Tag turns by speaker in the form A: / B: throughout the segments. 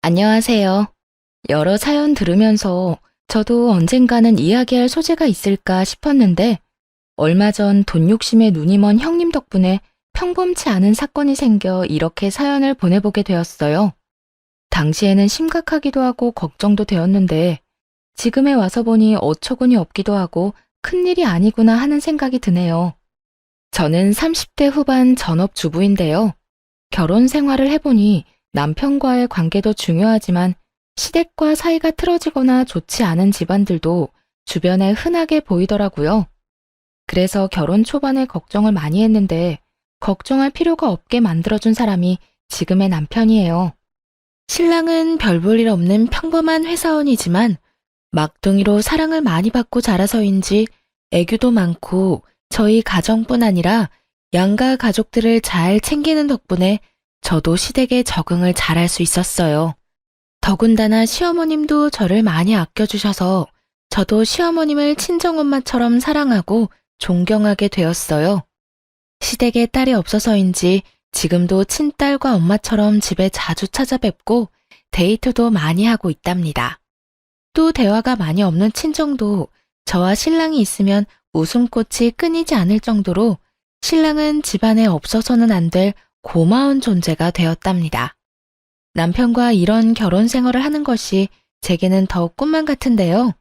A: 안녕하세요. 여러 사연 들으면서 저도 언젠가는 이야기할 소재가 있을까 싶었는데 얼마 전 돈 욕심에 눈이 먼 형님 덕분에 평범치 않은 사건이 생겨 이렇게 사연을 보내보게 되었어요. 당시에는 심각하기도 하고 걱정도 되었는데 지금에 와서 보니 어처구니 없기도 하고 큰일이 아니구나 하는 생각이 드네요. 저는 30대 후반 전업주부인데요. 결혼 생활을 해보니 남편과의 관계도 중요하지만 시댁과 사이가 틀어지거나 좋지 않은 집안들도 주변에 흔하게 보이더라고요. 그래서 결혼 초반에 걱정을 많이 했는데 걱정할 필요가 없게 만들어준 사람이 지금의 남편이에요. 신랑은 별 볼 일 없는 평범한 회사원이지만 막둥이로 사랑을 많이 받고 자라서인지 애교도 많고 저희 가정뿐 아니라 양가 가족들을 잘 챙기는 덕분에 저도 시댁에 적응을 잘할 수 있었어요. 더군다나 시어머님도 저를 많이 아껴주셔서 저도 시어머님을 친정엄마처럼 사랑하고 존경하게 되었어요. 시댁에 딸이 없어서인지 지금도 친딸과 엄마처럼 집에 자주 찾아뵙고 데이트도 많이 하고 있답니다. 또 대화가 많이 없는 친정도 저와 신랑이 있으면 웃음꽃이 끊이지 않을 정도로 신랑은 집안에 없어서는 안 될 고마운 존재가 되었답니다. 남편과 이런 결혼 생활을 하는 것이 제게는 더욱 꿈만 같은데요.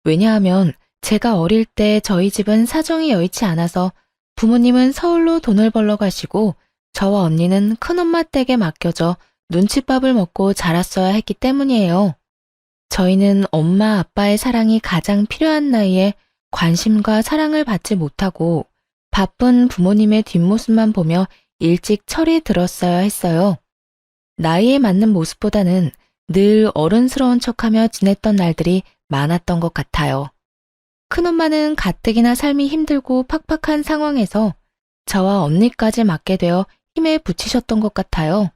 A: 왜냐하면 제가 어릴 때 저희 집은 사정이 여의치 않아서 부모님은 서울로 돈을 벌러 가시고 저와 언니는 큰엄마 댁에 맡겨져 눈칫밥을 먹고 자랐어야 했기 때문이에요. 저희는 엄마 아빠의 사랑이 가장 필요한 나이에 관심과 사랑을 받지 못하고 바쁜 부모님의 뒷모습만 보며 일찍 철이 들었어야 했어요. 나이에 맞는 모습보다는 늘 어른스러운 척하며 지냈던 날들이 많았던 것 같아요. 큰엄마는 가뜩이나 삶이 힘들고 팍팍한 상황에서 저와 언니까지 맡게 되어 힘에 부치셨던 것 같아요.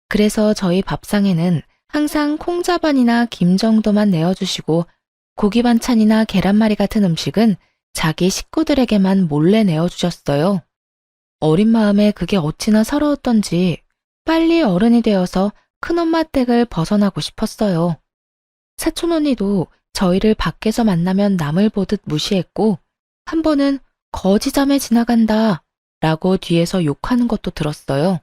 A: 그래서 저희 밥상에는 항상 콩자반이나 김 정도만 내어주시고 고기 반찬이나 계란말이 같은 음식은 자기 식구들에게만 몰래 내어주셨어요. 어린 마음에 그게 어찌나 서러웠던지 빨리 어른이 되어서 큰엄마 댁을 벗어나고 싶었어요. 사촌 언니도 저희를 밖에서 만나면 남을 보듯 무시했고 한 번은 거지자매 지나간다 라고 뒤에서 욕하는 것도 들었어요.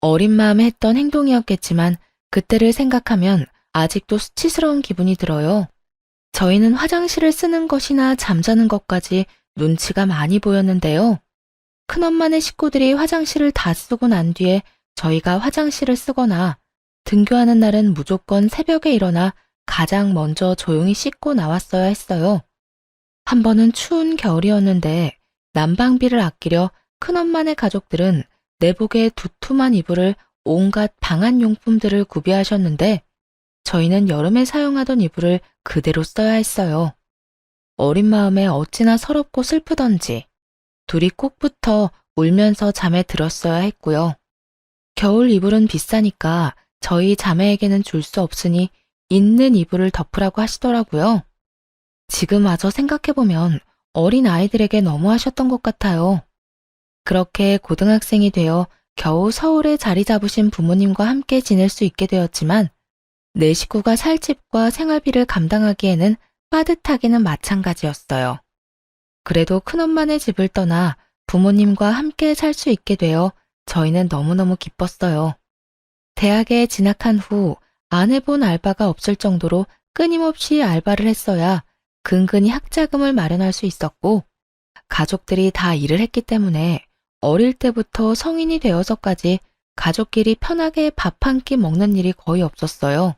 A: 어린 마음에 했던 행동이었겠지만 그때를 생각하면 아직도 수치스러운 기분이 들어요. 저희는 화장실을 쓰는 것이나 잠자는 것까지 눈치가 많이 보였는데요. 큰엄마네 식구들이 화장실을 다 쓰고 난 뒤에 저희가 화장실을 쓰거나 등교하는 날은 무조건 새벽에 일어나 가장 먼저 조용히 씻고 나왔어야 했어요. 한 번은 추운 겨울이었는데 난방비를 아끼려 큰엄마네 가족들은 내복에 두툼한 이불을 온갖 방한용품들을 구비하셨는데 저희는 여름에 사용하던 이불을 그대로 써야 했어요. 어린 마음에 어찌나 서럽고 슬프던지 둘이 꼭 붙어 울면서 잠에 들었어야 했고요. 겨울 이불은 비싸니까 저희 자매에게는 줄 수 없으니 있는 이불을 덮으라고 하시더라고요. 지금 와서 생각해보면 어린 아이들에게 너무하셨던 것 같아요. 그렇게 고등학생이 되어 겨우 서울에 자리 잡으신 부모님과 함께 지낼 수 있게 되었지만 내 식구가 살 집과 생활비를 감당하기에는 빠듯하기는 마찬가지였어요. 그래도 큰엄마네 집을 떠나 부모님과 함께 살 수 있게 되어 저희는 너무너무 기뻤어요. 대학에 진학한 후 안 해본 알바가 없을 정도로 끊임없이 알바를 했어야 근근히 학자금을 마련할 수 있었고 가족들이 다 일을 했기 때문에 어릴 때부터 성인이 되어서까지 가족끼리 편하게 밥 한 끼 먹는 일이 거의 없었어요.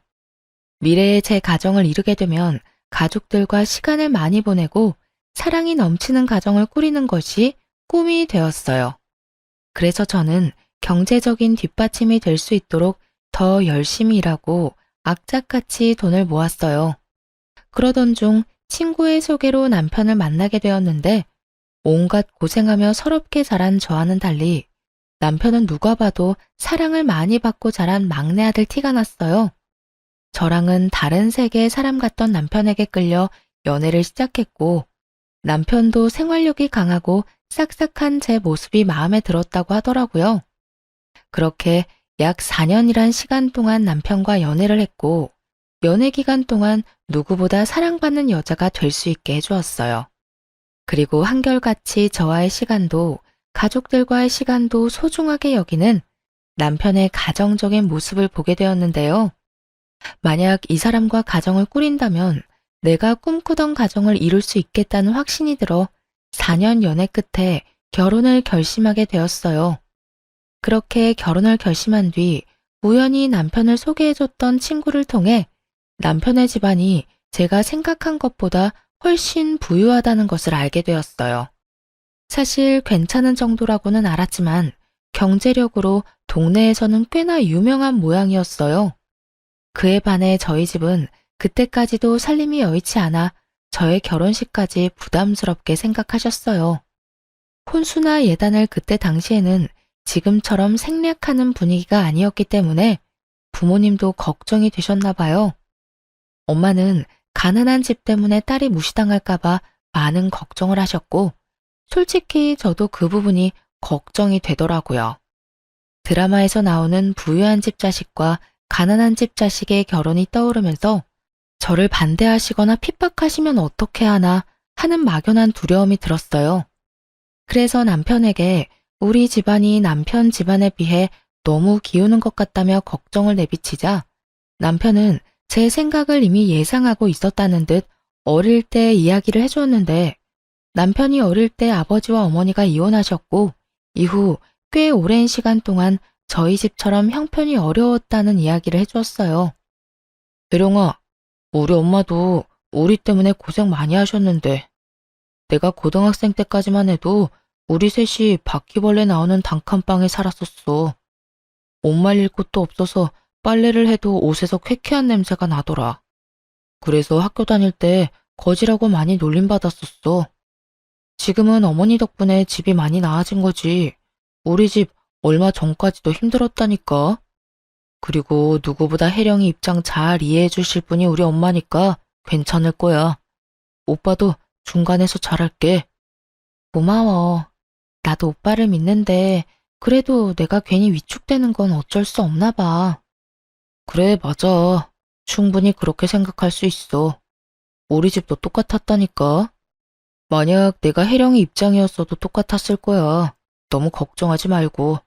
A: 미래에 제 가정을 이루게 되면 가족들과 시간을 많이 보내고 사랑이 넘치는 가정을 꾸리는 것이 꿈이 되었어요. 그래서 저는 경제적인 뒷받침이 될 수 있도록 더 열심히 일하고 악착같이 돈을 모았어요. 그러던 중 친구의 소개로 남편을 만나게 되었는데 온갖 고생하며 서럽게 자란 저와는 달리 남편은 누가 봐도 사랑을 많이 받고 자란 막내 아들 티가 났어요. 저랑은 다른 세계의 사람 같던 남편에게 끌려 연애를 시작했고 남편도 생활력이 강하고 싹싹한 제 모습이 마음에 들었다고 하더라고요. 그렇게 약 4년이란 시간 동안 남편과 연애를 했고, 연애 기간 동안 누구보다 사랑받는 여자가 될 수 있게 해주었어요. 그리고 한결같이 저와의 시간도 가족들과의 시간도 소중하게 여기는 남편의 가정적인 모습을 보게 되었는데요. 만약 이 사람과 가정을 꾸린다면 내가 꿈꾸던 가정을 이룰 수 있겠다는 확신이 들어 4년 연애 끝에 결혼을 결심하게 되었어요. 그렇게 결혼을 결심한 뒤 우연히 남편을 소개해줬던 친구를 통해 남편의 집안이 제가 생각한 것보다 훨씬 부유하다는 것을 알게 되었어요. 사실 괜찮은 정도라고는 알았지만 경제력으로 동네에서는 꽤나 유명한 모양이었어요. 그에 반해 저희 집은 그때까지도 살림이 여의치 않아 저의 결혼식까지 부담스럽게 생각하셨어요. 혼수나 예단을 그때 당시에는 지금처럼 생략하는 분위기가 아니었기 때문에 부모님도 걱정이 되셨나 봐요. 엄마는 가난한 집 때문에 딸이 무시당할까봐 많은 걱정을 하셨고, 솔직히 저도 그 부분이 걱정이 되더라고요. 드라마에서 나오는 부유한 집 자식과 가난한 집 자식의 결혼이 떠오르면서 저를 반대하시거나 핍박하시면 어떻게 하나 하는 막연한 두려움이 들었어요. 그래서 남편에게 우리 집안이 남편 집안에 비해 너무 기우는 것 같다며 걱정을 내비치자 남편은 제 생각을 이미 예상하고 있었다는 듯 어릴 때 이야기를 해주었는데 남편이 어릴 때 아버지와 어머니가 이혼하셨고 이후 꽤 오랜 시간 동안 저희 집처럼 형편이 어려웠다는 이야기를 해주었어요. 대령아, 우리 엄마도 우리 때문에 고생 많이 하셨는데 내가 고등학생 때까지만 해도 우리 셋이 바퀴벌레 나오는 단칸방에 살았었어. 옷 말릴 곳도 없어서 빨래를 해도 옷에서 쾌쾌한 냄새가 나더라. 그래서 학교 다닐 때 거지라고 많이 놀림받았었어. 지금은 어머니 덕분에 집이 많이 나아진 거지. 우리 집 얼마 전까지도 힘들었다니까. 그리고 누구보다 혜령이 입장 잘 이해해 주실 분이 우리 엄마니까 괜찮을 거야. 오빠도 중간에서 잘할게. 고마워. 나도 오빠를 믿는데 그래도 내가 괜히 위축되는 건 어쩔 수 없나 봐. 그래, 맞아. 충분히 그렇게 생각할 수 있어. 우리 집도 똑같았다니까. 만약 내가 혜령이 입장이었어도 똑같았을 거야. 너무 걱정하지 말고.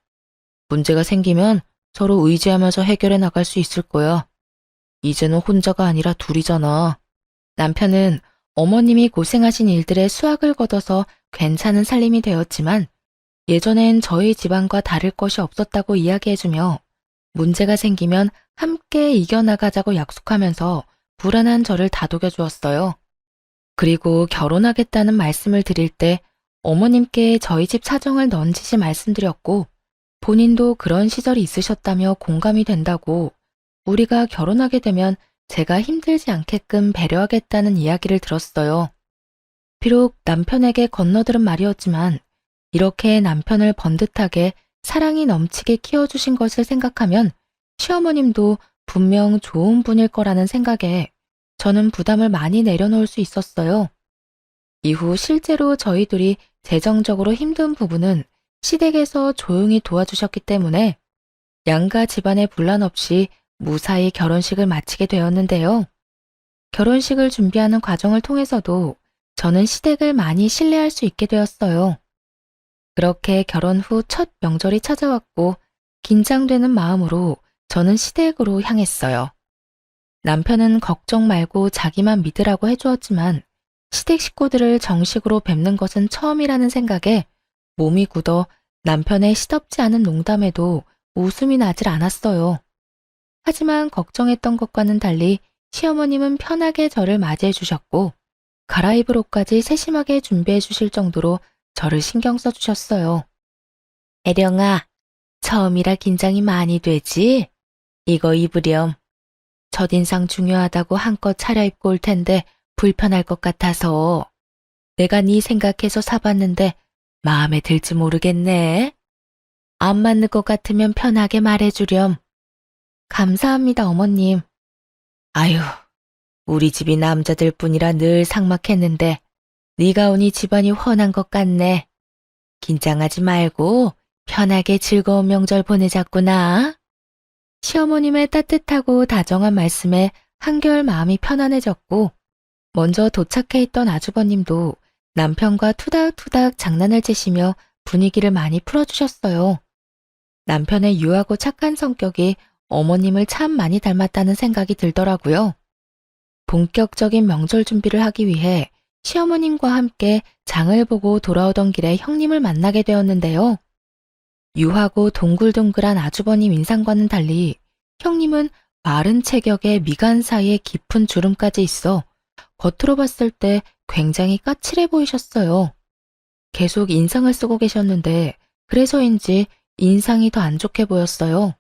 A: 문제가 생기면 서로 의지하면서 해결해 나갈 수 있을 거야. 이제는 혼자가 아니라 둘이잖아. 남편은 어머님이 고생하신 일들에 수확을 거둬서 괜찮은 살림이 되었지만 예전엔 저희 집안과 다를 것이 없었다고 이야기해주며 문제가 생기면 함께 이겨나가자고 약속하면서 불안한 저를 다독여 주었어요. 그리고 결혼하겠다는 말씀을 드릴 때 어머님께 저희 집 사정을 넌지시 말씀드렸고 본인도 그런 시절이 있으셨다며 공감이 된다고 우리가 결혼하게 되면 제가 힘들지 않게끔 배려하겠다는 이야기를 들었어요. 비록 남편에게 건너들은 말이었지만 이렇게 남편을 번듯하게 사랑이 넘치게 키워주신 것을 생각하면 시어머님도 분명 좋은 분일 거라는 생각에 저는 부담을 많이 내려놓을 수 있었어요. 이후 실제로 저희 둘이 재정적으로 힘든 부분은 시댁에서 조용히 도와주셨기 때문에 양가 집안의 분란 없이 무사히 결혼식을 마치게 되었는데요. 결혼식을 준비하는 과정을 통해서도 저는 시댁을 많이 신뢰할 수 있게 되었어요. 그렇게 결혼 후 첫 명절이 찾아왔고 긴장되는 마음으로 저는 시댁으로 향했어요. 남편은 걱정 말고 자기만 믿으라고 해주었지만 시댁 식구들을 정식으로 뵙는 것은 처음이라는 생각에 몸이 굳어 남편의 시덥지 않은 농담에도 웃음이 나질 않았어요. 하지만 걱정했던 것과는 달리 시어머님은 편하게 저를 맞이해 주셨고 갈아입을 옷까지 세심하게 준비해 주실 정도로 저를 신경 써 주셨어요. 혜령아, 처음이라 긴장이 많이 되지? 이거 입으렴. 첫인상 중요하다고 한껏 차려입고 올 텐데 불편할 것 같아서 내가 네 생각해서 사봤는데 마음에 들지 모르겠네. 안 맞는 것 같으면 편하게 말해주렴. 감사합니다, 어머님. 아유, 우리 집이 남자들 뿐이라 늘 삭막했는데 네가 오니 집안이 훤한 것 같네. 긴장하지 말고 편하게 즐거운 명절 보내자꾸나. 시어머님의 따뜻하고 다정한 말씀에 한결 마음이 편안해졌고, 먼저 도착해 있던 아주버님도 남편과 투닥투닥 장난을 치시며 분위기를 많이 풀어주셨어요. 남편의 유하고 착한 성격이 어머님을 참 많이 닮았다는 생각이 들더라고요. 본격적인 명절 준비를 하기 위해 시어머님과 함께 장을 보고 돌아오던 길에 형님을 만나게 되었는데요. 유하고 동글동글한 아주버님 인상과는 달리 형님은 마른 체격에 미간 사이에 깊은 주름까지 있어 겉으로 봤을 때 굉장히 까칠해 보이셨어요. 계속 인상을 쓰고 계셨는데 그래서인지 인상이 더 안 좋게 보였어요.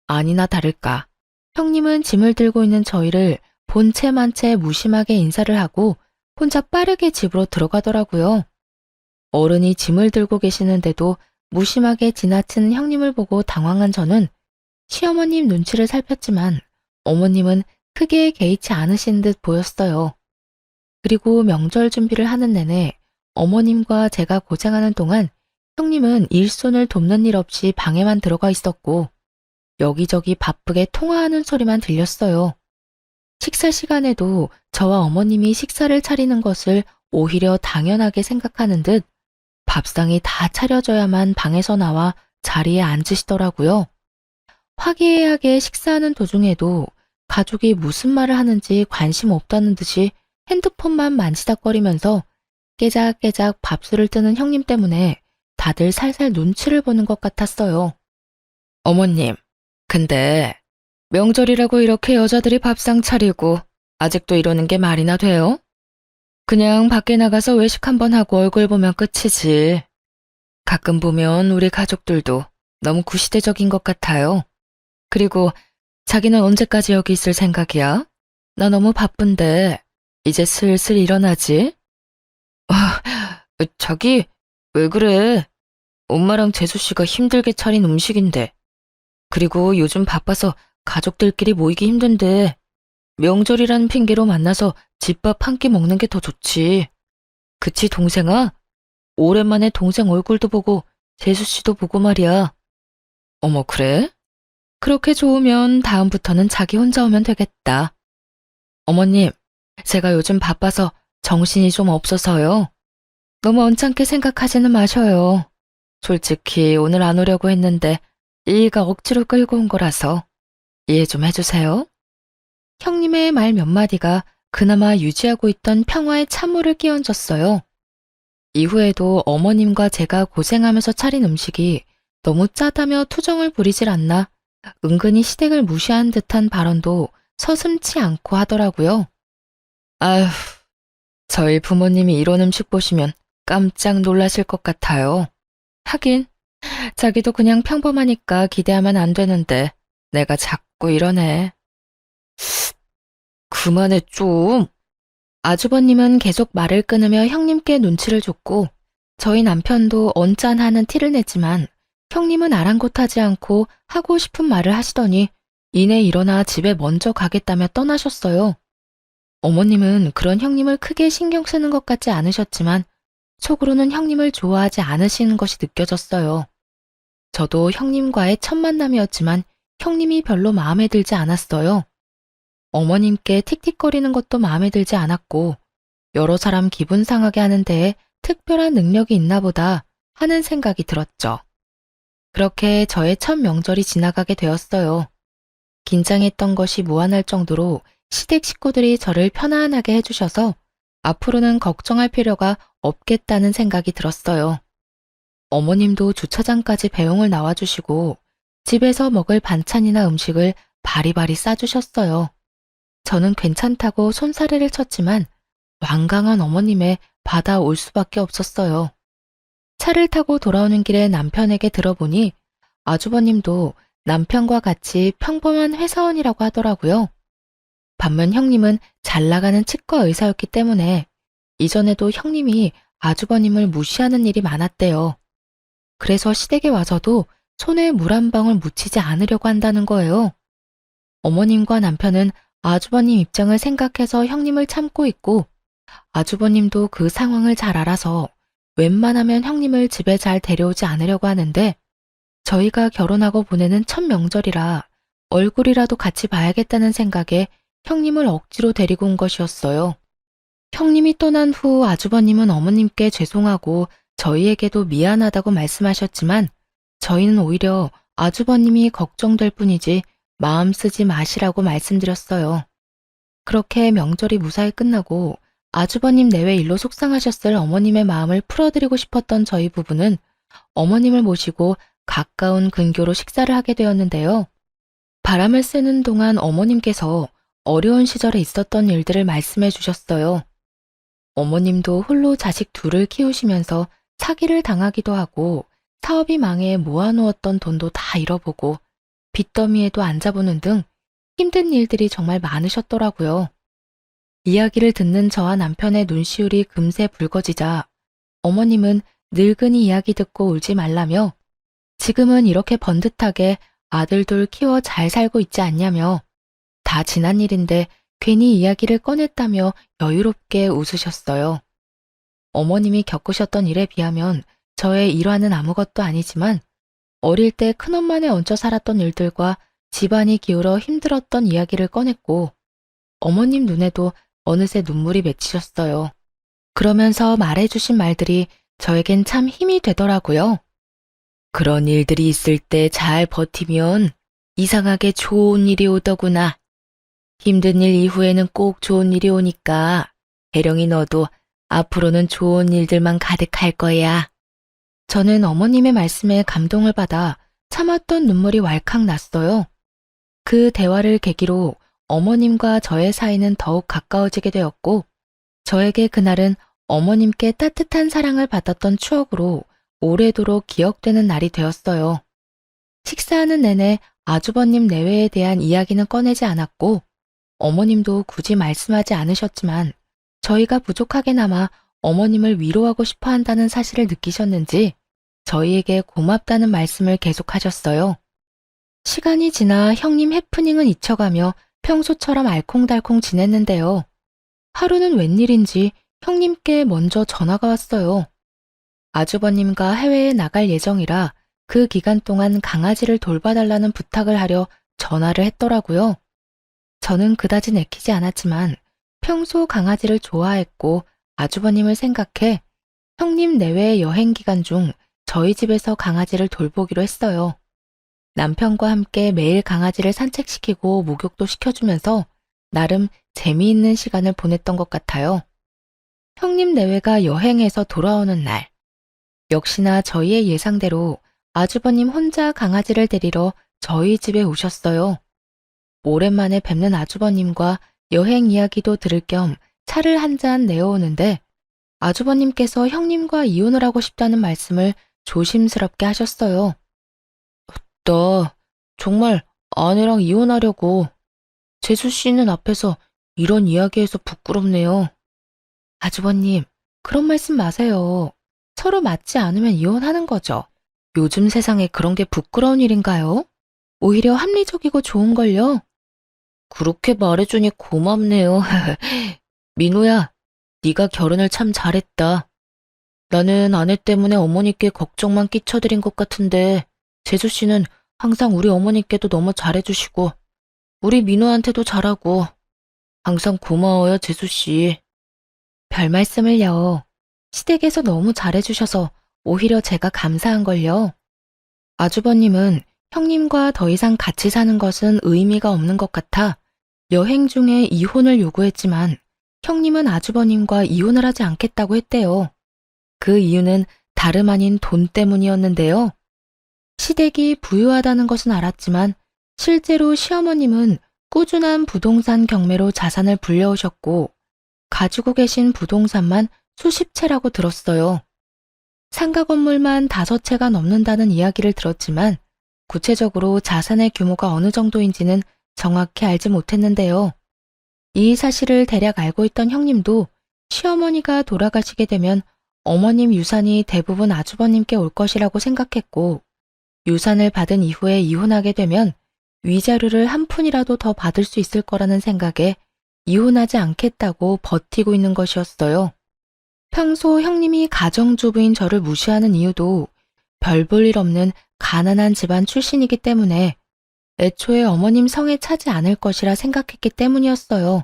A: 아니나 다를까 형님은 짐을 들고 있는 저희를 본체만 채 무심하게 인사를 하고 혼자 빠르게 집으로 들어가더라고요. 어른이 짐을 들고 계시는데도 무심하게 지나치는 형님을 보고 당황한 저는 시어머님 눈치를 살폈지만 어머님은 크게 개의치 않으신 듯 보였어요. 그리고 명절 준비를 하는 내내 어머님과 제가 고생하는 동안 형님은 일손을 돕는 일 없이 방에만 들어가 있었고 여기저기 바쁘게 통화하는 소리만 들렸어요. 식사 시간에도 저와 어머님이 식사를 차리는 것을 오히려 당연하게 생각하는 듯 밥상이 다 차려져야만 방에서 나와 자리에 앉으시더라고요. 화기애애하게 식사하는 도중에도 가족이 무슨 말을 하는지 관심 없다는 듯이 핸드폰만 만지작거리면서 깨작깨작 밥술을 뜨는 형님 때문에 다들 살살 눈치를 보는 것 같았어요. 어머님, 근데 명절이라고 이렇게 여자들이 밥상 차리고 아직도 이러는 게 말이나 돼요? 그냥 밖에 나가서 외식 한번 하고 얼굴 보면 끝이지. 가끔 보면 우리 가족들도 너무 구시대적인 것 같아요. 그리고 자기는 언제까지 여기 있을 생각이야? 나 너무 바쁜데 이제 슬슬 일어나지? 아, 자기 왜 그래? 엄마랑 재수 씨가 힘들게 차린 음식인데. 그리고 요즘 바빠서 가족들끼리 모이기 힘든데 명절이라는 핑계로 만나서 집밥 한 끼 먹는 게 더 좋지. 그치, 동생아? 오랜만에 동생 얼굴도 보고 재수 씨도 보고 말이야. 어머, 그래? 그렇게 좋으면 다음부터는 자기 혼자 오면 되겠다. 어머님, 제가 요즘 바빠서 정신이 좀 없어서요. 너무 언짢게 생각하지는 마셔요. 솔직히 오늘 안 오려고 했는데 일가 억지로 끌고 온 거라서 이해 좀 해주세요. 형님의 말 몇 마디가 그나마 유지하고 있던 평화의 찬물을 끼얹었어요. 이후에도 어머님과 제가 고생하면서 차린 음식이 너무 짜다며 투정을 부리질 않나 은근히 시댁을 무시한 듯한 발언도 서슴지 않고 하더라고요. 아휴, 저희 부모님이 이런 음식 보시면 깜짝 놀라실 것 같아요. 하긴 자기도 그냥 평범하니까 기대하면 안 되는데 내가 자꾸 이러네. 그만해 좀. 아주버님은 계속 말을 끊으며 형님께 눈치를 줬고 저희 남편도 언짢아하는 티를 냈지만 형님은 아랑곳하지 않고 하고 싶은 말을 하시더니 이내 일어나 집에 먼저 가겠다며 떠나셨어요. 어머님은 그런 형님을 크게 신경 쓰는 것 같지 않으셨지만 속으로는 형님을 좋아하지 않으시는 것이 느껴졌어요. 저도 형님과의 첫 만남이었지만 형님이 별로 마음에 들지 않았어요. 어머님께 틱틱거리는 것도 마음에 들지 않았고 여러 사람 기분 상하게 하는 데에 특별한 능력이 있나 보다 하는 생각이 들었죠. 그렇게 저의 첫 명절이 지나가게 되었어요. 긴장했던 것이 무한할 정도로 시댁 식구들이 저를 편안하게 해주셔서 앞으로는 걱정할 필요가 없겠다는 생각이 들었어요. 어머님도 주차장까지 배웅을 나와주시고 집에서 먹을 반찬이나 음식을 바리바리 싸주셨어요. 저는 괜찮다고 손사래를 쳤지만 완강한 어머님의 받아올 수밖에 없었어요. 차를 타고 돌아오는 길에 남편에게 들어보니 아주버님도 남편과 같이 평범한 회사원이라고 하더라고요. 반면 형님은 잘 나가는 치과 의사였기 때문에 이전에도 형님이 아주버님을 무시하는 일이 많았대요. 그래서 시댁에 와서도 손에 물 한 방울 묻히지 않으려고 한다는 거예요. 어머님과 남편은 아주버님 입장을 생각해서 형님을 참고 있고 아주버님도 그 상황을 잘 알아서 웬만하면 형님을 집에 잘 데려오지 않으려고 하는데 저희가 결혼하고 보내는 첫 명절이라 얼굴이라도 같이 봐야겠다는 생각에 형님을 억지로 데리고 온 것이었어요. 형님이 떠난 후 아주버님은 어머님께 죄송하고 저희에게도 미안하다고 말씀하셨지만 저희는 오히려 아주버님이 걱정될 뿐이지 마음 쓰지 마시라고 말씀드렸어요. 그렇게 명절이 무사히 끝나고 아주버님 내외 일로 속상하셨을 어머님의 마음을 풀어드리고 싶었던 저희 부부는 어머님을 모시고 가까운 근교로 식사를 하게 되었는데요. 바람을 쐬는 동안 어머님께서 어려운 시절에 있었던 일들을 말씀해 주셨어요. 어머님도 홀로 자식 둘을 키우시면서 사기를 당하기도 하고 사업이 망해 모아놓았던 돈도 다 잃어보고 빚더미에도 앉아보는 등 힘든 일들이 정말 많으셨더라고요. 이야기를 듣는 저와 남편의 눈시울이 금세 붉어지자 어머님은 늙은이 이야기 듣고 울지 말라며 지금은 이렇게 번듯하게 아들 둘 키워 잘 살고 있지 않냐며 다 지난 일인데 괜히 이야기를 꺼냈다며 여유롭게 웃으셨어요. 어머님이 겪으셨던 일에 비하면 저의 일화는 아무것도 아니지만 어릴 때 큰엄마네 얹혀 살았던 일들과 집안이 기울어 힘들었던 이야기를 꺼냈고 어머님 눈에도 어느새 눈물이 맺히셨어요. 그러면서 말해주신 말들이 저에겐 참 힘이 되더라고요. 그런 일들이 있을 때 잘 버티면 이상하게 좋은 일이 오더구나. 힘든 일 이후에는 꼭 좋은 일이 오니까 혜령이 너도 앞으로는 좋은 일들만 가득할 거야. 저는 어머님의 말씀에 감동을 받아 참았던 눈물이 왈칵 났어요. 그 대화를 계기로 어머님과 저의 사이는 더욱 가까워지게 되었고 저에게 그날은 어머님께 따뜻한 사랑을 받았던 추억으로 오래도록 기억되는 날이 되었어요. 식사하는 내내 아주버님 내외에 대한 이야기는 꺼내지 않았고 어머님도 굳이 말씀하지 않으셨지만 저희가 부족하게나마 어머님을 위로하고 싶어 한다는 사실을 느끼셨는지 저희에게 고맙다는 말씀을 계속하셨어요. 시간이 지나 형님 해프닝은 잊혀가며 평소처럼 알콩달콩 지냈는데요. 하루는 웬일인지 형님께 먼저 전화가 왔어요. 아주버님과 해외에 나갈 예정이라 그 기간 동안 강아지를 돌봐달라는 부탁을 하려 전화를 했더라고요. 저는 그다지 내키지 않았지만 평소 강아지를 좋아했고 아주버님을 생각해 형님 내외 여행 기간 중 저희 집에서 강아지를 돌보기로 했어요. 남편과 함께 매일 강아지를 산책시키고 목욕도 시켜주면서 나름 재미있는 시간을 보냈던 것 같아요. 형님 내외가 여행해서 돌아오는 날, 역시나 저희의 예상대로 아주버님 혼자 강아지를 데리러 저희 집에 오셨어요. 오랜만에 뵙는 아주버님과 여행 이야기도 들을 겸 차를 한 잔 내어오는데 아주버님께서 형님과 이혼을 하고 싶다는 말씀을 조심스럽게 하셨어요. 나 정말 아내랑 이혼하려고. 재수 씨는 앞에서 이런 이야기해서 부끄럽네요. 아주버님, 그런 말씀 마세요. 서로 맞지 않으면 이혼하는 거죠. 요즘 세상에 그런 게 부끄러운 일인가요? 오히려 합리적이고 좋은걸요. 그렇게 말해주니 고맙네요. 민호야, 네가 결혼을 참 잘했다. 나는 아내 때문에 어머니께 걱정만 끼쳐드린 것 같은데 재수 씨는 항상 우리 어머니께도 너무 잘해주시고 우리 민호한테도 잘하고 항상 고마워요, 재수 씨. 별 말씀을요. 시댁에서 너무 잘해주셔서 오히려 제가 감사한걸요. 아주버님은 형님과 더 이상 같이 사는 것은 의미가 없는 것 같아 여행 중에 이혼을 요구했지만 형님은 아주버님과 이혼을 하지 않겠다고 했대요. 그 이유는 다름 아닌 돈 때문이었는데요. 시댁이 부유하다는 것은 알았지만 실제로 시어머님은 꾸준한 부동산 경매로 자산을 불려오셨고 가지고 계신 부동산만 수십 채라고 들었어요. 상가 건물만 5채가 넘는다는 이야기를 들었지만 구체적으로 자산의 규모가 어느 정도인지는 정확히 알지 못했는데요. 이 사실을 대략 알고 있던 형님도 시어머니가 돌아가시게 되면 어머님 유산이 대부분 아주버님께 올 것이라고 생각했고 유산을 받은 이후에 이혼하게 되면 위자료를 한 푼이라도 더 받을 수 있을 거라는 생각에 이혼하지 않겠다고 버티고 있는 것이었어요. 평소 형님이 가정주부인 저를 무시하는 이유도 별 볼 일 없는 가난한 집안 출신이기 때문에 애초에 어머님 성에 차지 않을 것이라 생각했기 때문이었어요.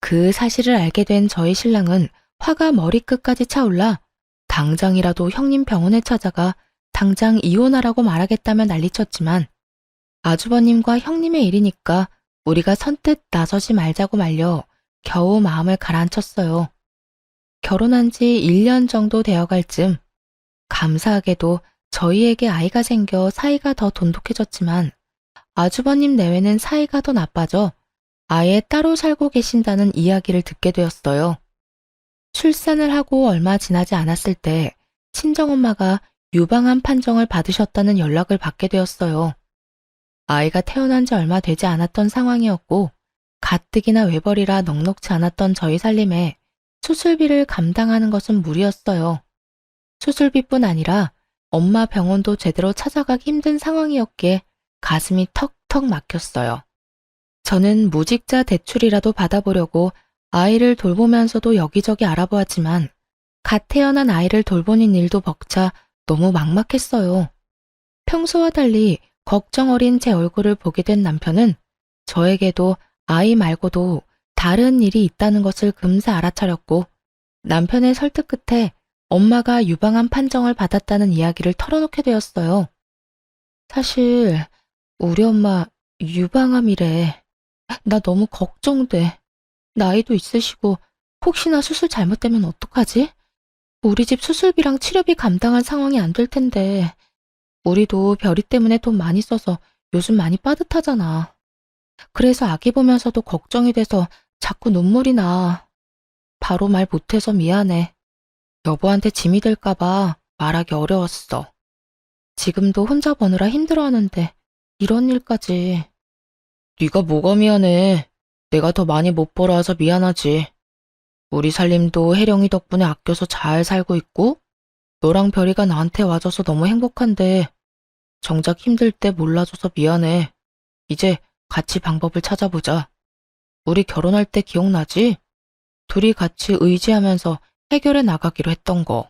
A: 그 사실을 알게 된 저희 신랑은 화가 머리끝까지 차올라 당장이라도 형님 병원에 찾아가 당장 이혼하라고 말하겠다며 난리쳤지만 아주버님과 형님의 일이니까 우리가 선뜻 나서지 말자고 말려 겨우 마음을 가라앉혔어요. 결혼한 지 1년 정도 되어갈 즈음 감사하게도 저희에게 아이가 생겨 사이가 더 돈독해졌지만 아주버님 내외는 사이가 더 나빠져 아예 따로 살고 계신다는 이야기를 듣게 되었어요. 출산을 하고 얼마 지나지 않았을 때 친정엄마가 유방암 판정을 받으셨다는 연락을 받게 되었어요. 아이가 태어난 지 얼마 되지 않았던 상황이었고 가뜩이나 외벌이라 넉넉지 않았던 저희 살림에 수술비를 감당하는 것은 무리였어요. 수술비뿐 아니라 엄마 병원도 제대로 찾아가기 힘든 상황이었기에 가슴이 턱턱 막혔어요. 저는 무직자 대출이라도 받아보려고 아이를 돌보면서도 여기저기 알아보았지만 갓 태어난 아이를 돌보는 일도 벅차 너무 막막했어요. 평소와 달리 걱정 어린 제 얼굴을 보게 된 남편은 저에게도 아이 말고도 다른 일이 있다는 것을 금세 알아차렸고 남편의 설득 끝에 엄마가 유방암 판정을 받았다는 이야기를 털어놓게 되었어요. 사실 우리 엄마 유방암이래. 나 너무 걱정돼. 나이도 있으시고 혹시나 수술 잘못되면 어떡하지? 우리 집 수술비랑 치료비 감당할 상황이 안 될 텐데 우리도 별이 때문에 돈 많이 써서 요즘 많이 빠듯하잖아. 그래서 아기 보면서도 걱정이 돼서 자꾸 눈물이 나. 바로 말 못해서 미안해. 여보한테 짐이 될까봐 말하기 어려웠어. 지금도 혼자 버느라 힘들어하는데 이런 일까지. 네가 뭐가 미안해. 내가 더 많이 못 벌어와서 미안하지. 우리 살림도 혜령이 덕분에 아껴서 잘 살고 있고 너랑 별이가 나한테 와줘서 너무 행복한데 정작 힘들 때 몰라줘서 미안해. 이제 같이 방법을 찾아보자. 우리 결혼할 때 기억나지? 둘이 같이 의지하면서 해결해 나가기로 했던 거.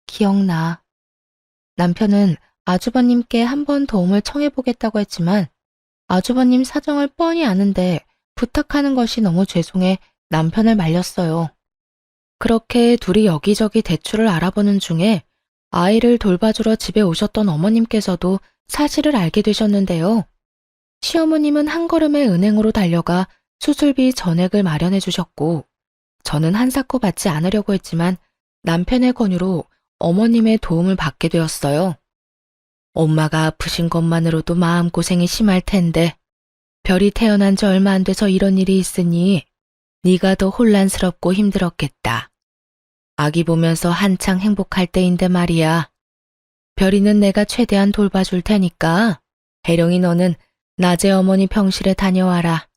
A: 기억나. 남편은 아주버님께 한번 도움을 청해보겠다고 했지만 아주버님 사정을 뻔히 아는데 부탁하는 것이 너무 죄송해 남편을 말렸어요. 그렇게 둘이 여기저기 대출을 알아보는 중에 아이를 돌봐주러 집에 오셨던 어머님께서도 사실을 알게 되셨는데요. 시어머님은 한 걸음에 은행으로 달려가 수술비 전액을 마련해 주셨고 저는 한사코 받지 않으려고 했지만 남편의 권유로 어머님의 도움을 받게 되었어요. 엄마가 아프신 것만으로도 마음고생이 심할 텐데 별이 태어난 지 얼마 안 돼서 이런 일이 있으니 네가 더 혼란스럽고 힘들었겠다. 아기 보면서 한창 행복할 때인데 말이야. 별이는 내가 최대한 돌봐줄 테니까 혜령이 너는 낮에 어머니 병실에 다녀와라.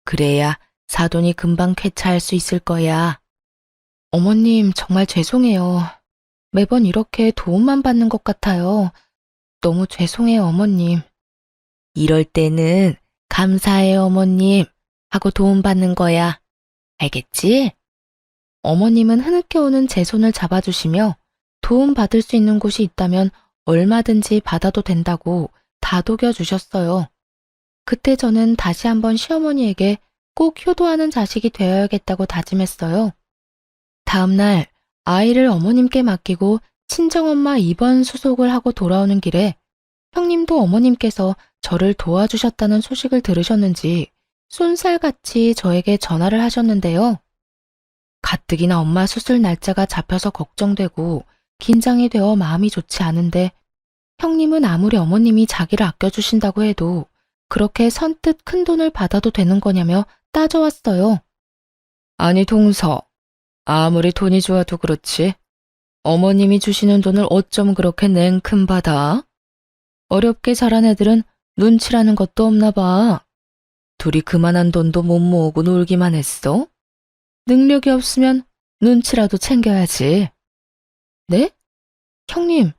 A: 그래야 사돈이 금방 쾌차할 수 있을 거야. 어머님 정말 죄송해요. 매번 이렇게 도움만 받는 것 같아요. 너무 죄송해요, 어머님. 이럴 때는 감사해요, 어머님 하고 도움받는 거야. 알겠지? 어머님은 흐느껴 오는 제 손을 잡아주시며 도움받을 수 있는 곳이 있다면 얼마든지 받아도 된다고 다독여 주셨어요. 그때 저는 다시 한번 시어머니에게 꼭 효도하는 자식이 되어야겠다고 다짐했어요. 다음 날 아이를 어머님께 맡기고 친정엄마 입원 수속을 하고 돌아오는 길에 형님도 어머님께서 저를 도와주셨다는 소식을 들으셨는지 쏜살같이 저에게 전화를 하셨는데요. 가뜩이나 엄마 수술 날짜가 잡혀서 걱정되고 긴장이 되어 마음이 좋지 않은데 형님은 아무리 어머님이 자기를 아껴주신다고 해도 그렇게 선뜻 큰 돈을 받아도 되는 거냐며 따져왔어요. 아니 동서, 아무리 돈이 좋아도 그렇지. 어머님이 주시는 돈을 어쩜 그렇게 냉큼 받아? 어렵게 자란 애들은 눈치라는 것도 없나 봐. 둘이 그만한 돈도 못 모으고 놀기만 했어? 능력이 없으면 눈치라도 챙겨야지. 네? 형님,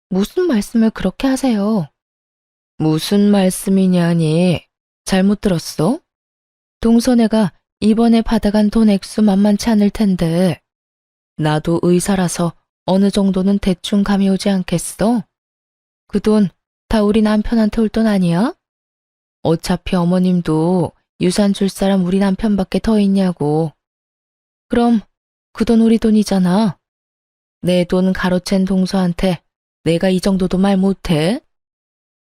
A: 무슨 말씀을 그렇게 하세요? 무슨 말씀이냐니? 잘못 들었어? 동서네가 이번에 받아간 돈 액수 만만치 않을 텐데 나도 의사라서 어느 정도는 대충 감이 오지 않겠어? 그 돈 다 우리 남편한테 올 돈 아니야? 어차피 어머님도 유산 줄 사람 우리 남편밖에 더 있냐고. 그럼 그 돈 우리 돈이잖아. 내 돈 가로챈 동서한테 내가 이 정도도 말 못해?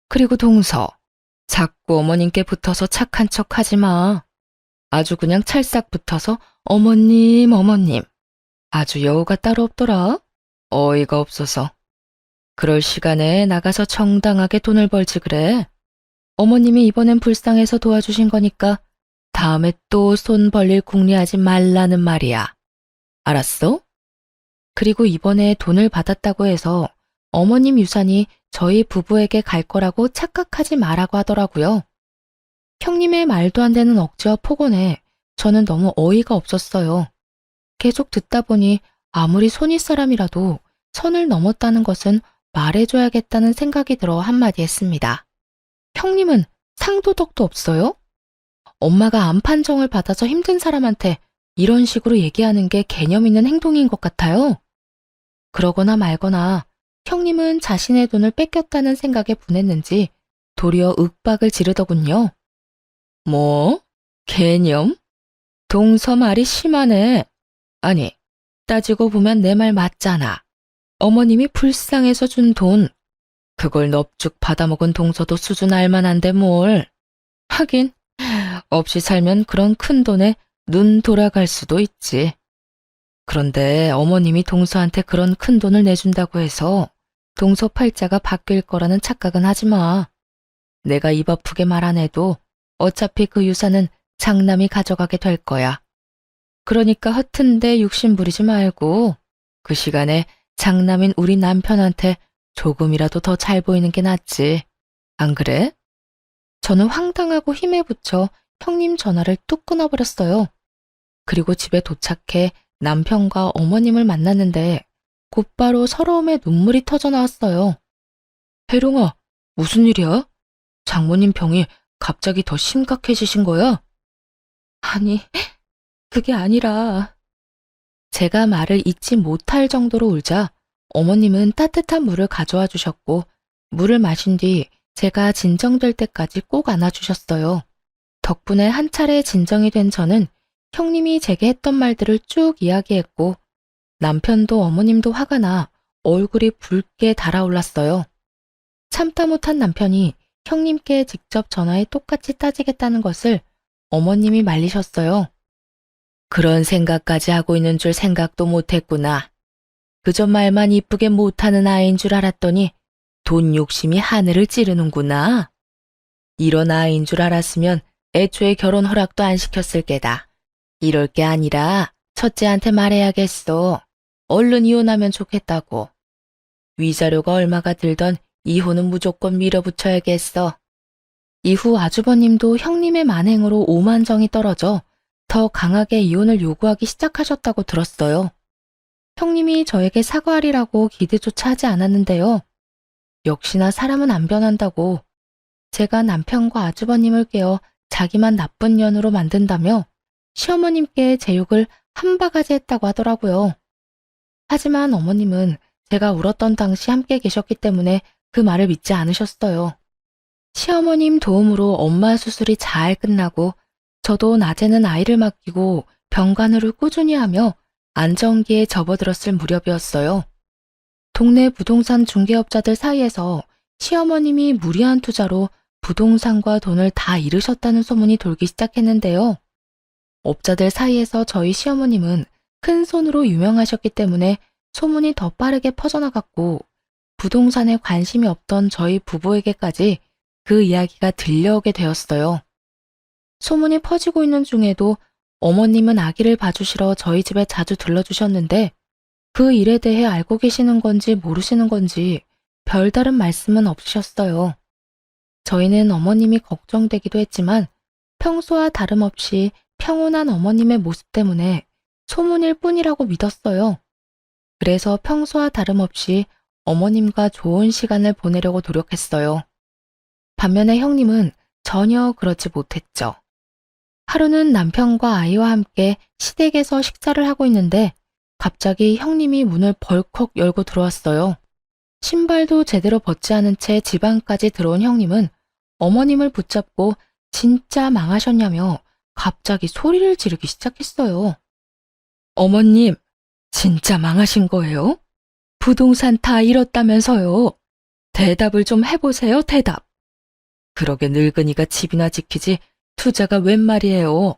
A: 그리고 동서, 자꾸 어머님께 붙어서 착한 척 하지 마. 아주 그냥 찰싹 붙어서 어머님, 어머님. 아주 여우가 따로 없더라. 어이가 없어서. 그럴 시간에 나가서 정당하게 돈을 벌지 그래. 어머님이 이번엔 불쌍해서 도와주신 거니까 다음에 또 손 벌릴 궁리하지 말라는 말이야. 알았어? 그리고 이번에 돈을 받았다고 해서 어머님 유산이 저희 부부에게 갈 거라고 착각하지 말라고 하더라고요. 형님의 말도 안 되는 억지와 폭언에 저는 너무 어이가 없었어요. 계속 듣다 보니 아무리 손윗 사람이라도 선을 넘었다는 것은 말해줘야겠다는 생각이 들어 한마디 했습니다. 형님은 상도덕도 없어요? 엄마가 암 판정을 받아서 힘든 사람한테 이런 식으로 얘기하는 게 개념 있는 행동인 것 같아요. 그러거나 말거나 형님은 자신의 돈을 뺏겼다는 생각에 분했는지 도리어 윽박을 지르더군요. 뭐? 개념? 동서 말이 심하네. 아니, 따지고 보면 내 말 맞잖아. 어머님이 불쌍해서 준 돈. 그걸 넙죽 받아먹은 동서도 수준 알만한데 뭘. 하긴, 없이 살면 그런 큰 돈에 눈 돌아갈 수도 있지. 그런데 어머님이 동서한테 그런 큰 돈을 내준다고 해서 동서 팔자가 바뀔 거라는 착각은 하지 마. 내가 입 아프게 말 안 해도 어차피 그 유산은 장남이 가져가게 될 거야. 그러니까 허튼데 욕심 부리지 말고 그 시간에 장남인 우리 남편한테 조금이라도 더 잘 보이는 게 낫지. 안 그래? 저는 황당하고 힘에 부쳐 형님 전화를 뚝 끊어버렸어요. 그리고 집에 도착해 남편과 어머님을 만났는데 곧바로 서러움에 눈물이 터져 나왔어요. 혜룡아, 무슨 일이야? 장모님 병이 갑자기 더 심각해지신 거야? 아니, 그게 아니라 제가 말을 잇지 못할 정도로 울자 어머님은 따뜻한 물을 가져와 주셨고 물을 마신 뒤 제가 진정될 때까지 꼭 안아주셨어요. 덕분에 한 차례 진정이 된 저는 형님이 제게 했던 말들을 쭉 이야기했고 남편도 어머님도 화가 나 얼굴이 붉게 달아올랐어요. 참다 못한 남편이 형님께 직접 전화해 똑같이 따지겠다는 것을 어머님이 말리셨어요. 그런 생각까지 하고 있는 줄 생각도 못했구나. 그저 말만 이쁘게 못하는 아이인 줄 알았더니 돈 욕심이 하늘을 찌르는구나. 이런 아이인 줄 알았으면 애초에 결혼 허락도 안 시켰을 게다. 이럴 게 아니라 첫째한테 말해야겠어. 얼른 이혼하면 좋겠다고. 위자료가 얼마가 들던 이혼은 무조건 밀어붙여야겠어. 이후 아주버님도 형님의 만행으로 오만정이 떨어져 더 강하게 이혼을 요구하기 시작하셨다고 들었어요. 형님이 저에게 사과하리라고 기대조차 하지 않았는데요. 역시나 사람은 안 변한다고 제가 남편과 아주버님을 깨워 자기만 나쁜 년으로 만든다며 시어머님께 제 욕을 한 바가지 했다고 하더라고요. 하지만 어머님은 제가 울었던 당시 함께 계셨기 때문에 그 말을 믿지 않으셨어요. 시어머님 도움으로 엄마 수술이 잘 끝나고 저도 낮에는 아이를 맡기고 병간호를 꾸준히 하며 안정기에 접어들었을 무렵이었어요. 동네 부동산 중개업자들 사이에서 시어머님이 무리한 투자로 부동산과 돈을 다 잃으셨다는 소문이 돌기 시작했는데요. 업자들 사이에서 저희 시어머님은 큰 손으로 유명하셨기 때문에 소문이 더 빠르게 퍼져나갔고 부동산에 관심이 없던 저희 부부에게까지 그 이야기가 들려오게 되었어요. 소문이 퍼지고 있는 중에도 어머님은 아기를 봐주시러 저희 집에 자주 들러주셨는데 그 일에 대해 알고 계시는 건지 모르시는 건지 별다른 말씀은 없으셨어요. 저희는 어머님이 걱정되기도 했지만 평소와 다름없이 평온한 어머님의 모습 때문에 소문일 뿐이라고 믿었어요. 그래서 평소와 다름없이 어머님과 좋은 시간을 보내려고 노력했어요. 반면에 형님은 전혀 그렇지 못했죠. 하루는 남편과 아이와 함께 시댁에서 식사를 하고 있는데 갑자기 형님이 문을 벌컥 열고 들어왔어요. 신발도 제대로 벗지 않은 채 집 안까지 들어온 형님은 어머님을 붙잡고 진짜 망하셨냐며 갑자기 소리를 지르기 시작했어요. 어머님, 진짜 망하신 거예요? 부동산 다 잃었다면서요. 대답을 좀 해보세요, 대답. 그러게 늙은이가 집이나 지키지 투자가 웬 말이에요.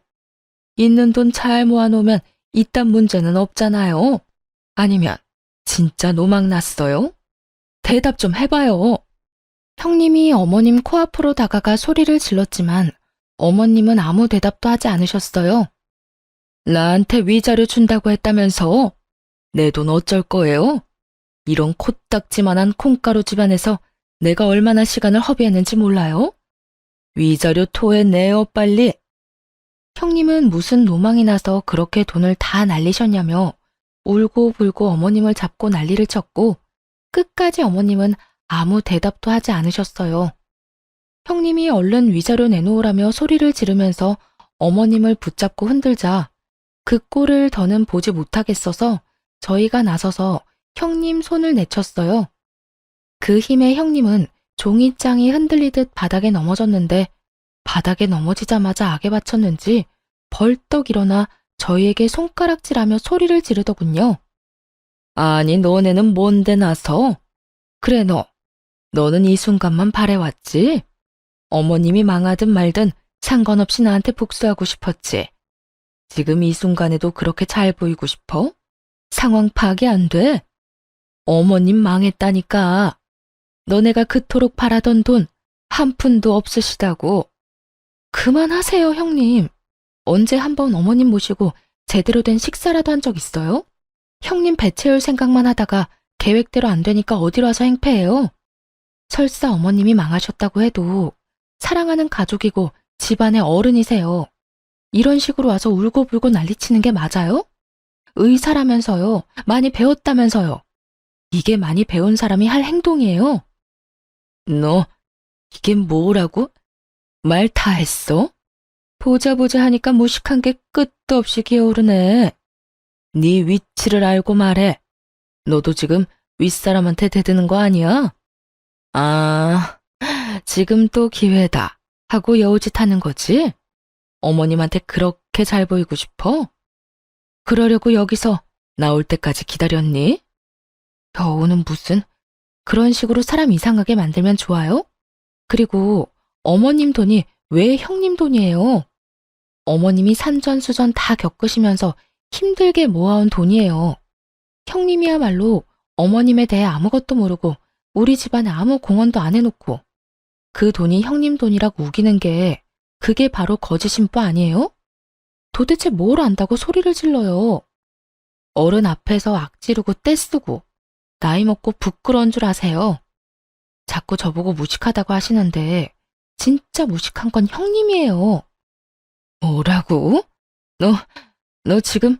A: 있는 돈 잘 모아놓으면 이딴 문제는 없잖아요. 아니면 진짜 노망 났어요? 대답 좀 해봐요. 형님이 어머님 코앞으로 다가가 소리를 질렀지만 어머님은 아무 대답도 하지 않으셨어요. 나한테 위자료 준다고 했다면서? 내 돈 어쩔 거예요? 이런 코딱지만한 콩가루 집안에서 내가 얼마나 시간을 허비했는지 몰라요? 위자료 토해내요, 빨리. 형님은 무슨 노망이 나서 그렇게 돈을 다 날리셨냐며 울고불고 어머님을 잡고 난리를 쳤고 끝까지 어머님은 아무 대답도 하지 않으셨어요. 형님이 얼른 위자료 내놓으라며 소리를 지르면서 어머님을 붙잡고 흔들자 그 꼴을 더는 보지 못하겠어서 저희가 나서서 형님 손을 내쳤어요. 그 힘에 형님은 종이장이 흔들리듯 바닥에 넘어졌는데 바닥에 넘어지자마자 악에 받쳤는지 벌떡 일어나 저희에게 손가락질하며 소리를 지르더군요. 아니 너네는 뭔데 나서? 그래 너는 이 순간만 바래왔지? 어머님이 망하든 말든 상관없이 나한테 복수하고 싶었지. 지금 이 순간에도 그렇게 잘 보이고 싶어? 상황 파악이 안 돼? 어머님 망했다니까. 너네가 그토록 바라던 돈 한 푼도 없으시다고. 그만하세요, 형님. 언제 한번 어머님 모시고 제대로 된 식사라도 한 적 있어요? 형님 배 채울 생각만 하다가 계획대로 안 되니까 어디로 와서 행패해요? 설사 어머님이 망하셨다고 해도 사랑하는 가족이고 집안의 어른이세요. 이런 식으로 와서 울고불고 난리치는 게 맞아요? 의사라면서요. 많이 배웠다면서요. 이게 많이 배운 사람이 할 행동이에요. 너 이게 뭐라고? 말 다 했어? 보자 하니까 무식한 게 끝도 없이 기어오르네. 네 위치를 알고 말해. 너도 지금 윗사람한테 대드는 거 아니야? 아, 지금 또 기회다 하고 여우짓 하는 거지? 어머님한테 그렇게 잘 보이고 싶어? 그러려고 여기서 나올 때까지 기다렸니? 여우는 무슨 그런 식으로 사람 이상하게 만들면 좋아요? 그리고 어머님 돈이 왜 형님 돈이에요? 어머님이 산전수전 다 겪으시면서 힘들게 모아온 돈이에요. 형님이야말로 어머님에 대해 아무것도 모르고 우리 집안에 아무 공헌도 안 해놓고 그 돈이 형님 돈이라고 우기는 게 그게 바로 거짓 인부 아니에요? 도대체 뭘 안다고 소리를 질러요? 어른 앞에서 악지르고 떼쓰고 나이 먹고 부끄러운 줄 아세요? 자꾸 저보고 무식하다고 하시는데 진짜 무식한 건 형님이에요. 뭐라고? 너 지금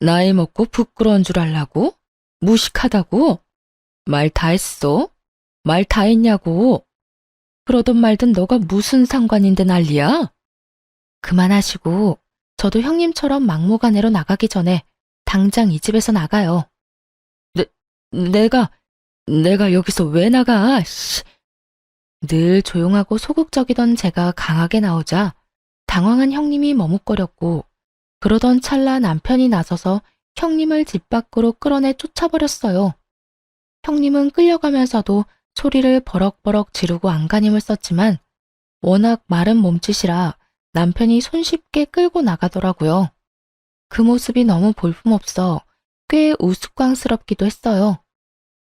A: 나이 먹고 부끄러운 줄 알라고? 무식하다고? 말 다 했어? 말 다 했냐고? 그러든 말든 너가 무슨 상관인데 난리야? 그만하시고 저도 형님처럼 막무가내로 나가기 전에 당장 이 집에서 나가요. 내가 여기서 왜 나가? 씨. 늘 조용하고 소극적이던 제가 강하게 나오자 당황한 형님이 머뭇거렸고 그러던 찰나 남편이 나서서 형님을 집 밖으로 끌어내 쫓아버렸어요. 형님은 끌려가면서도 소리를 버럭버럭 지르고 안간힘을 썼지만 워낙 마른 몸짓이라 남편이 손쉽게 끌고 나가더라고요. 그 모습이 너무 볼품없어 꽤 우스꽝스럽기도 했어요.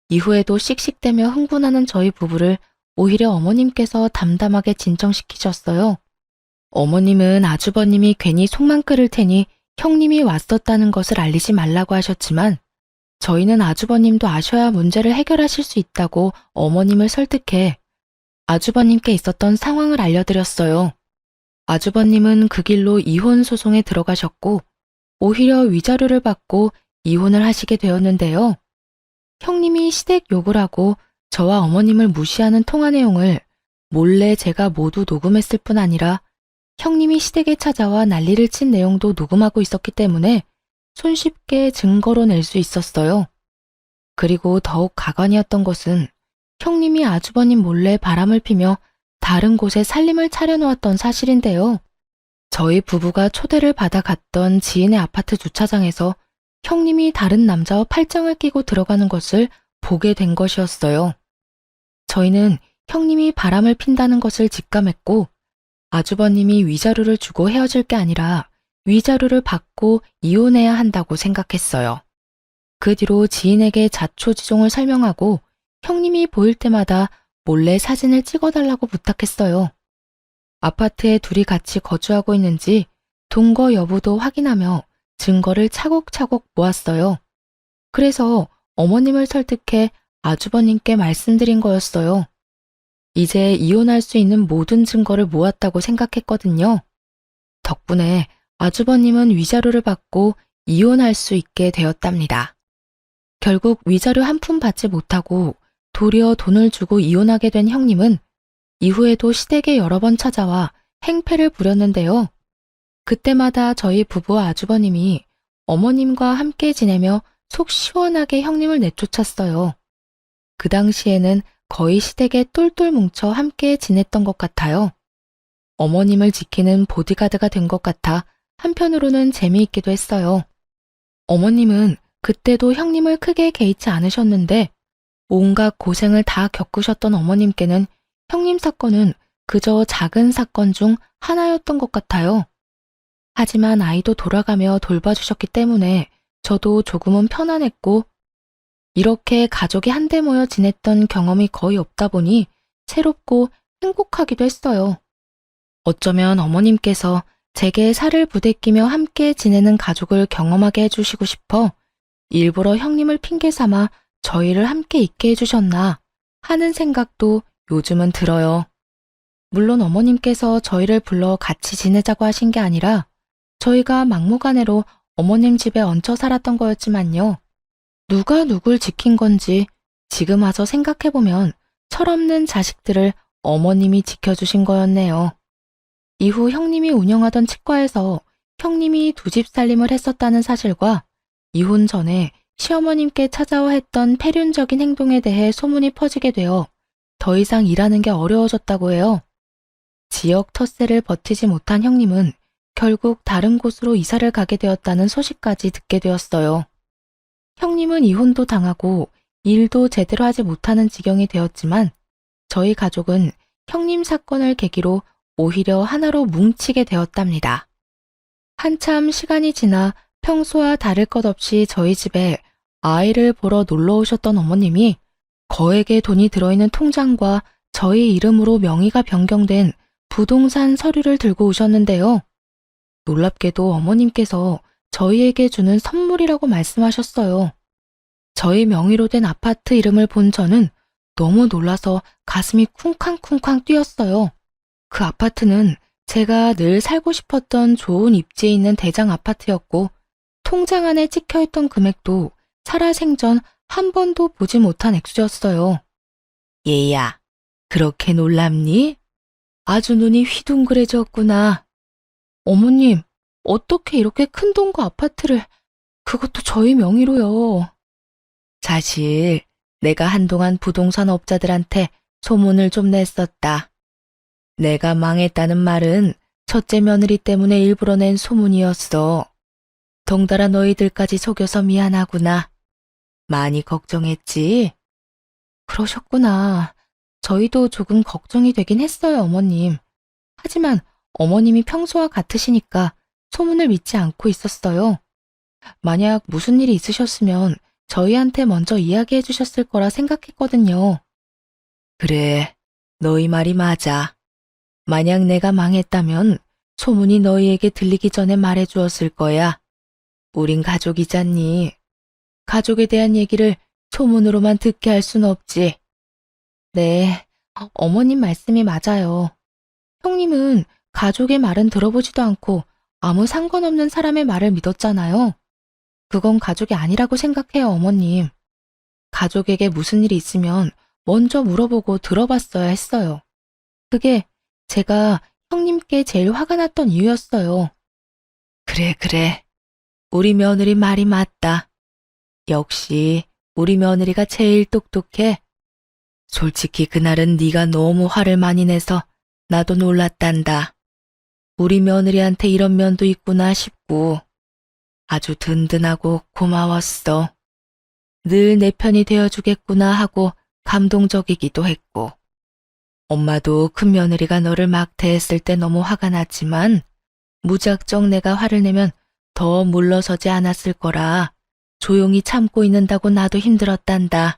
A: 이후에도 씩씩대며 흥분하는 저희 부부를 오히려 어머님께서 담담하게 진정시키셨어요. 어머님은 아주버님이 괜히 속만 끓을 테니 형님이 왔었다는 것을 알리지 말라고 하셨지만 저희는 아주버님도 아셔야 문제를 해결하실 수 있다고 어머님을 설득해 아주버님께 있었던 상황을 알려드렸어요. 아주버님은 그 길로 이혼 소송에 들어가셨고 오히려 위자료를 받고 이혼을 하시게 되었는데요. 형님이 시댁 욕을 하고 저와 어머님을 무시하는 통화 내용을 몰래 제가 모두 녹음했을 뿐 아니라 형님이 시댁에 찾아와 난리를 친 내용도 녹음하고 있었기 때문에 손쉽게 증거로 낼 수 있었어요. 그리고 더욱 가관이었던 것은 형님이 아주버님 몰래 바람을 피며 다른 곳에 살림을 차려놓았던 사실인데요. 저희 부부가 초대를 받아 갔던 지인의 아파트 주차장에서 형님이 다른 남자와 팔짱을 끼고 들어가는 것을 보게 된 것이었어요. 저희는 형님이 바람을 핀다는 것을 직감했고 아주버님이 위자료를 주고 헤어질 게 아니라 위자료를 받고 이혼해야 한다고 생각했어요. 그 뒤로 지인에게 자초지종을 설명하고 형님이 보일 때마다 몰래 사진을 찍어달라고 부탁했어요. 아파트에 둘이 같이 거주하고 있는지 동거 여부도 확인하며 증거를 차곡차곡 모았어요. 그래서 어머님을 설득해 아주버님께 말씀드린 거였어요. 이제 이혼할 수 있는 모든 증거를 모았다고 생각했거든요. 덕분에 아주버님은 위자료를 받고 이혼할 수 있게 되었답니다. 결국 위자료 한 푼 받지 못하고 도리어 돈을 주고 이혼하게 된 형님은 이후에도 시댁에 여러 번 찾아와 행패를 부렸는데요. 그때마다 저희 부부와 아주버님이 어머님과 함께 지내며 속 시원하게 형님을 내쫓았어요. 그 당시에는 거의 시댁에 똘똘 뭉쳐 함께 지냈던 것 같아요. 어머님을 지키는 보디가드가 된 것 같아 한편으로는 재미있기도 했어요. 어머님은 그때도 형님을 크게 개의치 않으셨는데 온갖 고생을 다 겪으셨던 어머님께는 형님 사건은 그저 작은 사건 중 하나였던 것 같아요. 하지만 아이도 돌아가며 돌봐주셨기 때문에 저도 조금은 편안했고 이렇게 가족이 한데 모여 지냈던 경험이 거의 없다 보니 새롭고 행복하기도 했어요. 어쩌면 어머님께서 제게 살을 부대끼며 함께 지내는 가족을 경험하게 해주시고 싶어 일부러 형님을 핑계 삼아 저희를 함께 있게 해주셨나 하는 생각도 요즘은 들어요. 물론 어머님께서 저희를 불러 같이 지내자고 하신 게 아니라 저희가 막무가내로 어머님 집에 얹혀 살았던 거였지만요. 누가 누굴 지킨 건지 지금 와서 생각해보면 철없는 자식들을 어머님이 지켜주신 거였네요. 이후 형님이 운영하던 치과에서 형님이 두 집 살림을 했었다는 사실과 이혼 전에 시어머님께 찾아와 했던 폐륜적인 행동에 대해 소문이 퍼지게 되어 더 이상 일하는 게 어려워졌다고 해요. 지역 텃세를 버티지 못한 형님은 결국 다른 곳으로 이사를 가게 되었다는 소식까지 듣게 되었어요. 형님은 이혼도 당하고 일도 제대로 하지 못하는 지경이 되었지만 저희 가족은 형님 사건을 계기로 오히려 하나로 뭉치게 되었답니다. 한참 시간이 지나 평소와 다를 것 없이 저희 집에 아이를 보러 놀러 오셨던 어머님이 거액의 돈이 들어있는 통장과 저희 이름으로 명의가 변경된 부동산 서류를 들고 오셨는데요. 놀랍게도 어머님께서 저희에게 주는 선물이라고 말씀하셨어요. 저희 명의로 된 아파트 이름을 본 저는 너무 놀라서 가슴이 쿵쾅쿵쾅 뛰었어요. 그 아파트는 제가 늘 살고 싶었던 좋은 입지에 있는 대장 아파트였고 통장 안에 찍혀있던 금액도 살아생전 한 번도 보지 못한 액수였어요. 얘야, 그렇게 놀랍니? 아주 눈이 휘둥그레졌구나. 어머님, 어떻게 이렇게 큰 돈과 아파트를, 그것도 저희 명의로요. 사실 내가 한동안 부동산 업자들한테 소문을 좀 냈었다. 내가 망했다는 말은 첫째 며느리 때문에 일부러 낸 소문이었어. 덩달아 너희들까지 속여서 미안하구나. 많이 걱정했지? 그러셨구나. 저희도 조금 걱정이 되긴 했어요, 어머님. 하지만 어머님이 평소와 같으시니까 소문을 믿지 않고 있었어요. 만약 무슨 일이 있으셨으면 저희한테 먼저 이야기해 주셨을 거라 생각했거든요. 그래, 너희 말이 맞아. 만약 내가 망했다면 소문이 너희에게 들리기 전에 말해 주었을 거야. 우린 가족이잖니. 가족에 대한 얘기를 소문으로만 듣게 할 순 없지. 네, 어머님 말씀이 맞아요. 형님은 가족의 말은 들어보지도 않고 아무 상관없는 사람의 말을 믿었잖아요. 그건 가족이 아니라고 생각해요, 어머님. 가족에게 무슨 일이 있으면 먼저 물어보고 들어봤어야 했어요. 그게 제가 형님께 제일 화가 났던 이유였어요. 그래. 우리 며느리 말이 맞다. 역시 우리 며느리가 제일 똑똑해. 솔직히 그날은 네가 너무 화를 많이 내서 나도 놀랐단다. 우리 며느리한테 이런 면도 있구나 싶고 아주 든든하고 고마웠어. 늘 내 편이 되어주겠구나 하고 감동적이기도 했고 엄마도 큰 며느리가 너를 막 대했을 때 너무 화가 났지만 무작정 내가 화를 내면 더 물러서지 않았을 거라 조용히 참고 있는다고 나도 힘들었단다.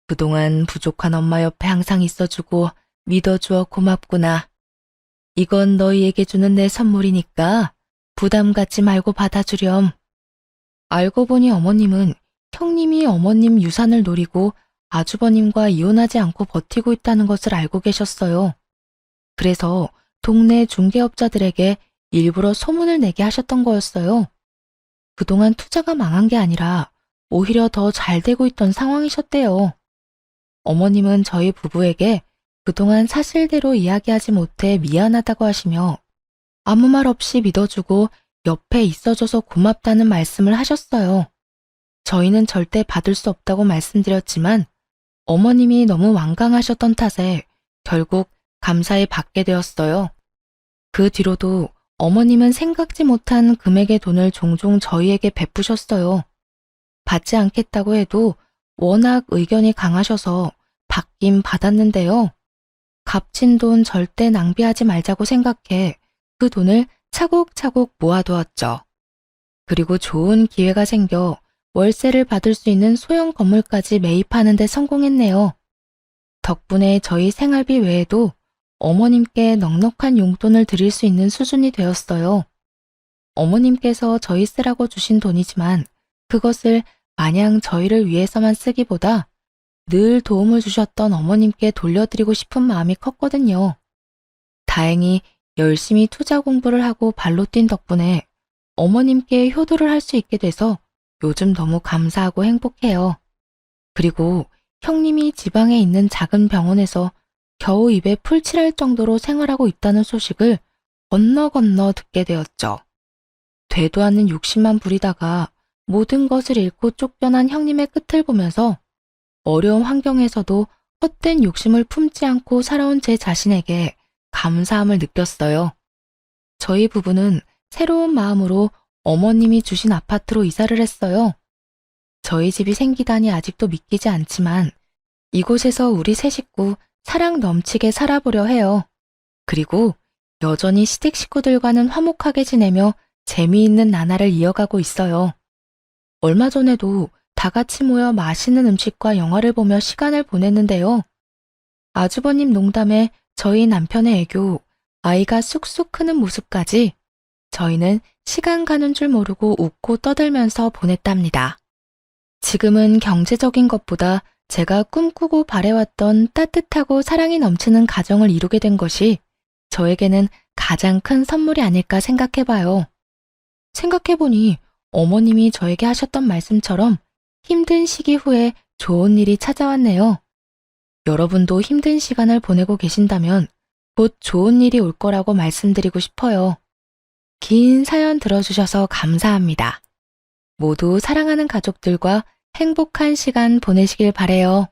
A: 그동안 부족한 엄마 옆에 항상 있어주고 믿어주어 고맙구나. 이건 너희에게 주는 내 선물이니까 부담 갖지 말고 받아주렴. 알고 보니 어머님은 형님이 어머님 유산을 노리고 아주버님과 이혼하지 않고 버티고 있다는 것을 알고 계셨어요. 그래서 동네 중개업자들에게 일부러 소문을 내게 하셨던 거였어요. 그동안 투자가 망한 게 아니라 오히려 더 잘 되고 있던 상황이셨대요. 어머님은 저희 부부에게 그동안 사실대로 이야기하지 못해 미안하다고 하시며 아무 말 없이 믿어주고 옆에 있어줘서 고맙다는 말씀을 하셨어요. 저희는 절대 받을 수 없다고 말씀드렸지만 어머님이 너무 완강하셨던 탓에 결국 감사히 받게 되었어요. 그 뒤로도 어머님은 생각지 못한 금액의 돈을 종종 저희에게 베푸셨어요. 받지 않겠다고 해도 워낙 의견이 강하셔서 받긴 받았는데요. 값진 돈 절대 낭비하지 말자고 생각해 그 돈을 차곡차곡 모아두었죠. 그리고 좋은 기회가 생겨 월세를 받을 수 있는 소형 건물까지 매입하는 데 성공했네요. 덕분에 저희 생활비 외에도 어머님께 넉넉한 용돈을 드릴 수 있는 수준이 되었어요. 어머님께서 저희 쓰라고 주신 돈이지만 그것을 마냥 저희를 위해서만 쓰기보다 늘 도움을 주셨던 어머님께 돌려드리고 싶은 마음이 컸거든요. 다행히 열심히 투자 공부를 하고 발로 뛴 덕분에 어머님께 효도를 할 수 있게 돼서 요즘 너무 감사하고 행복해요. 그리고 형님이 지방에 있는 작은 병원에서 겨우 입에 풀 칠할 정도로 생활하고 있다는 소식을 건너 듣게 되었죠. 되도 않는 욕심만 부리다가 모든 것을 잃고 쫓겨난 형님의 끝을 보면서 어려운 환경에서도 헛된 욕심을 품지 않고 살아온 제 자신에게 감사함을 느꼈어요. 저희 부부는 새로운 마음으로 어머님이 주신 아파트로 이사를 했어요. 저희 집이 생기다니 아직도 믿기지 않지만 이곳에서 우리 세 식구 사랑 넘치게 살아보려 해요. 그리고 여전히 시댁 식구들과는 화목하게 지내며 재미있는 나날을 이어가고 있어요. 얼마 전에도 다 같이 모여 맛있는 음식과 영화를 보며 시간을 보냈는데요. 아주버님 농담에 저희 남편의 애교, 아이가 쑥쑥 크는 모습까지 저희는 시간 가는 줄 모르고 웃고 떠들면서 보냈답니다. 지금은 경제적인 것보다 제가 꿈꾸고 바래왔던 따뜻하고 사랑이 넘치는 가정을 이루게 된 것이 저에게는 가장 큰 선물이 아닐까 생각해봐요. 생각해보니 어머님이 저에게 하셨던 말씀처럼 힘든 시기 후에 좋은 일이 찾아왔네요. 여러분도 힘든 시간을 보내고 계신다면 곧 좋은 일이 올 거라고 말씀드리고 싶어요. 긴 사연 들어주셔서 감사합니다. 모두 사랑하는 가족들과 행복한 시간 보내시길 바래요.